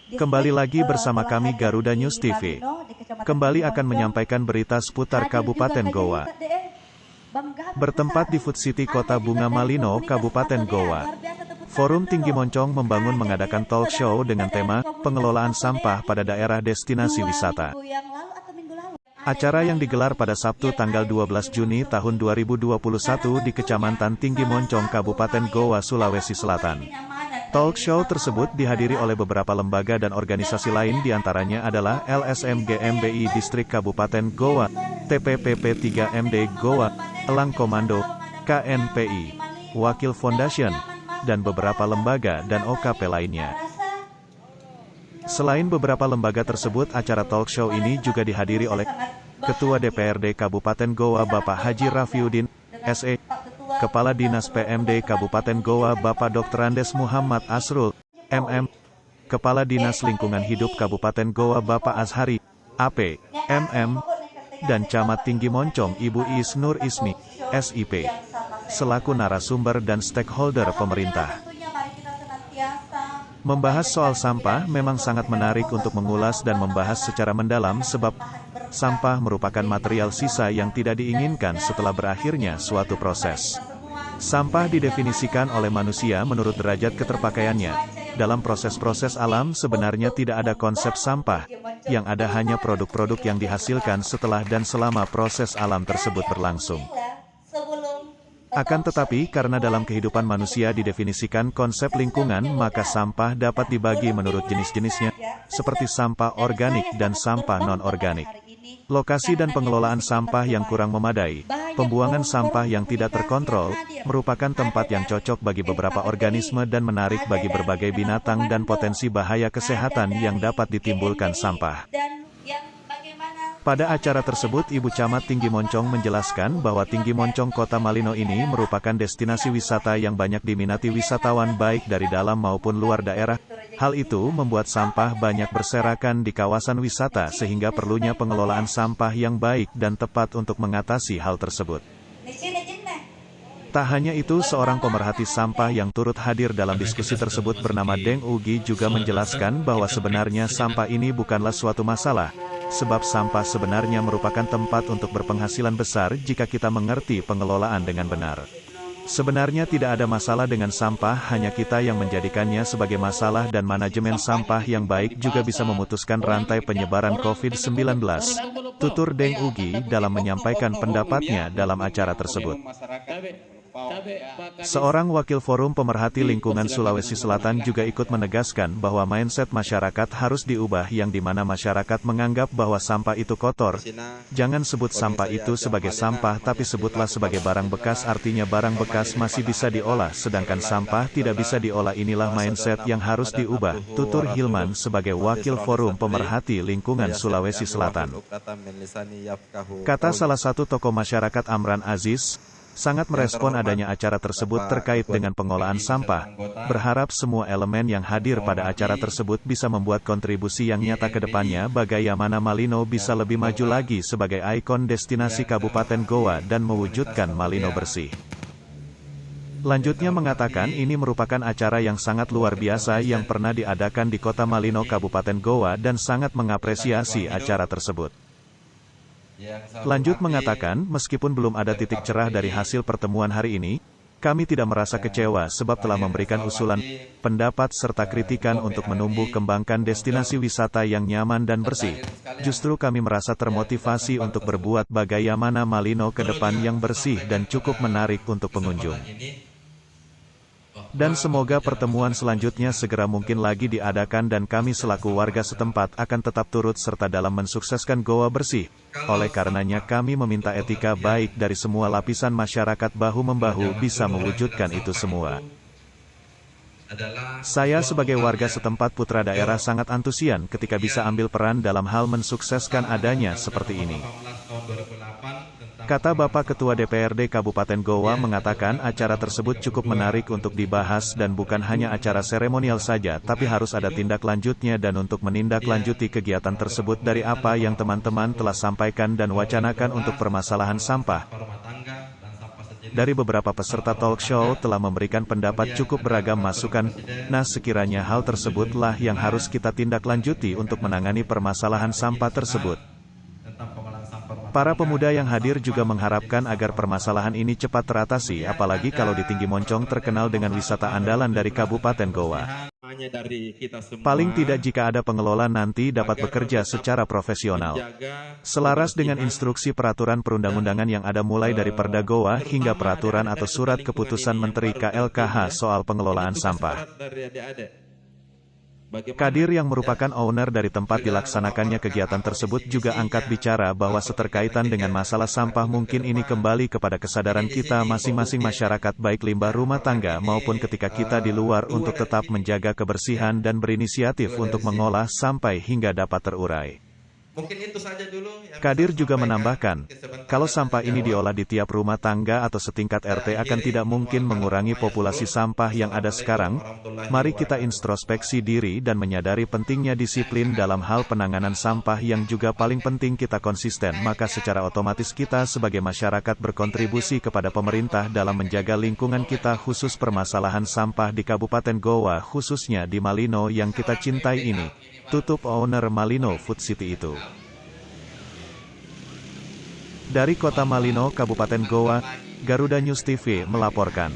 Kembali lagi bersama kami Garuda News TV. Kembali akan menyampaikan berita seputar Kabupaten Goa. Bertempat di Food City Kota Bunga Malino, Kabupaten Goa. Forum Tinggi Moncong membangun mengadakan talk show dengan tema pengelolaan sampah pada daerah destinasi wisata. Acara yang digelar pada Sabtu tanggal 12 Juni tahun 2021 di Kecamatan Tinggi Moncong, Kabupaten Goa, Sulawesi Selatan. Talk show tersebut dihadiri oleh beberapa lembaga dan organisasi lain, diantaranya adalah LSM GMBI Distrik Kabupaten Goa, TPPP 3MD Goa, Elang Komando, KNPI, Wakil Foundation, dan beberapa lembaga dan OKP lainnya. Selain beberapa lembaga tersebut, acara talk show ini juga dihadiri oleh Ketua DPRD Kabupaten Goa Bapak Haji Rafiuddin, SE, Kepala Dinas PMD Kabupaten Goa Bapak Dr. Andes Muhammad Asrul, MM, Kepala Dinas Lingkungan Hidup Kabupaten Goa Bapak Azhari, AP, MM, dan Camat Tinggi Moncong Ibu Is Nur Ismi, SIP, selaku narasumber dan stakeholder pemerintah. Membahas soal sampah memang sangat menarik untuk mengulas dan membahas secara mendalam, sebab sampah merupakan material sisa yang tidak diinginkan setelah berakhirnya suatu proses. Sampah didefinisikan oleh manusia menurut derajat keterpakaiannya. Dalam proses-proses alam sebenarnya tidak ada konsep sampah, yang ada hanya produk-produk yang dihasilkan setelah dan selama proses alam tersebut berlangsung. Akan tetapi, karena dalam kehidupan manusia didefinisikan konsep lingkungan, maka sampah dapat dibagi menurut jenis-jenisnya, seperti sampah organik dan sampah non-organik. Lokasi dan pengelolaan sampah yang kurang memadai, pembuangan sampah yang tidak terkontrol, merupakan tempat yang cocok bagi beberapa organisme dan menarik bagi berbagai binatang, dan potensi bahaya kesehatan yang dapat ditimbulkan sampah. Pada acara tersebut, Ibu Camat Tinggi Moncong menjelaskan bahwa Tinggi Moncong Kota Malino ini merupakan destinasi wisata yang banyak diminati wisatawan baik dari dalam maupun luar daerah. Hal itu membuat sampah banyak berserakan di kawasan wisata, sehingga perlunya pengelolaan sampah yang baik dan tepat untuk mengatasi hal tersebut. Tak hanya itu, seorang pemerhati sampah yang turut hadir dalam diskusi tersebut bernama Deng Ugi juga menjelaskan bahwa sebenarnya sampah ini bukanlah suatu masalah, sebab sampah sebenarnya merupakan tempat untuk berpenghasilan besar jika kita mengerti pengelolaan dengan benar. Sebenarnya tidak ada masalah dengan sampah, hanya kita yang menjadikannya sebagai masalah, dan manajemen sampah yang baik juga bisa memutuskan rantai penyebaran COVID-19, tutur Deng Ugi dalam menyampaikan pendapatnya dalam acara tersebut. Seorang wakil Forum Pemerhati Lingkungan Sulawesi Selatan juga ikut menegaskan bahwa mindset masyarakat harus diubah, yang dimana masyarakat menganggap bahwa sampah itu kotor. Jangan sebut sampah itu sebagai sampah, tapi sebutlah sebagai barang bekas, artinya barang bekas masih bisa diolah, sedangkan sampah tidak bisa diolah. Inilah mindset yang harus diubah, tutur Hilman sebagai wakil Forum Pemerhati Lingkungan Sulawesi Selatan. Kata salah satu tokoh masyarakat, Amran Aziz, sangat merespon adanya acara tersebut terkait dengan pengolahan sampah, berharap semua elemen yang hadir pada acara tersebut bisa membuat kontribusi yang nyata ke depannya, bagaimana Malino bisa lebih maju lagi sebagai ikon destinasi Kabupaten Goa dan mewujudkan Malino bersih. Lanjutnya mengatakan ini merupakan acara yang sangat luar biasa yang pernah diadakan di Kota Malino, Kabupaten Goa, dan sangat mengapresiasi acara tersebut. Lanjut mengatakan, meskipun belum ada titik cerah dari hasil pertemuan hari ini, kami tidak merasa kecewa sebab telah memberikan usulan, pendapat serta kritikan untuk menumbuh kembangkan destinasi wisata yang nyaman dan bersih. Justru kami merasa termotivasi untuk berbuat bagaimana Malino ke depan yang bersih dan cukup menarik untuk pengunjung. Dan semoga pertemuan selanjutnya segera mungkin lagi diadakan, dan kami selaku warga setempat akan tetap turut serta dalam mensukseskan Goa bersih. Oleh karenanya kami meminta etika baik dari semua lapisan masyarakat bahu-membahu bisa mewujudkan itu semua. Saya sebagai warga setempat putra daerah sangat antusian ketika bisa ambil peran dalam hal mensukseskan adanya seperti ini. Kata Bapak Ketua DPRD Kabupaten Goa mengatakan acara tersebut cukup menarik untuk dibahas dan bukan hanya acara seremonial saja, tapi harus ada tindak lanjutnya, dan untuk menindaklanjuti kegiatan tersebut dari apa yang teman-teman telah sampaikan dan wacanakan untuk permasalahan sampah. Dari beberapa peserta talk show telah memberikan pendapat cukup beragam masukan. Nah, sekiranya hal tersebutlah yang harus kita tindak lanjuti untuk menangani permasalahan sampah tersebut. Para pemuda yang hadir juga mengharapkan agar permasalahan ini cepat teratasi, apalagi kalau di Tinggi Moncong terkenal dengan wisata andalan dari Kabupaten Goa. Paling tidak jika ada pengelola nanti dapat bekerja secara profesional. Selaras dengan instruksi peraturan perundang-undangan yang ada mulai dari Perda Goa hingga peraturan atau surat keputusan Menteri KLKH soal pengelolaan sampah. Kadir yang merupakan owner dari tempat dilaksanakannya kegiatan tersebut juga angkat bicara bahwa seterkaitan dengan masalah sampah mungkin ini kembali kepada kesadaran kita masing-masing masyarakat baik limbah rumah tangga maupun ketika kita di luar untuk tetap menjaga kebersihan dan berinisiatif untuk mengolah sampai hingga dapat terurai. Kadir juga menambahkan, kalau sampah ini diolah di tiap rumah tangga atau setingkat RT akan tidak mungkin mengurangi populasi sampah yang ada sekarang. Mari kita introspeksi diri dan menyadari pentingnya disiplin dalam hal penanganan sampah yang juga paling penting kita konsisten, maka secara otomatis kita sebagai masyarakat berkontribusi kepada pemerintah dalam menjaga lingkungan kita khusus permasalahan sampah di Kabupaten Goa khususnya di Malino yang kita cintai ini. Tutup owner Malino Food City itu. Dari Kota Malino, Kabupaten Goa, Garuda News TV melaporkan.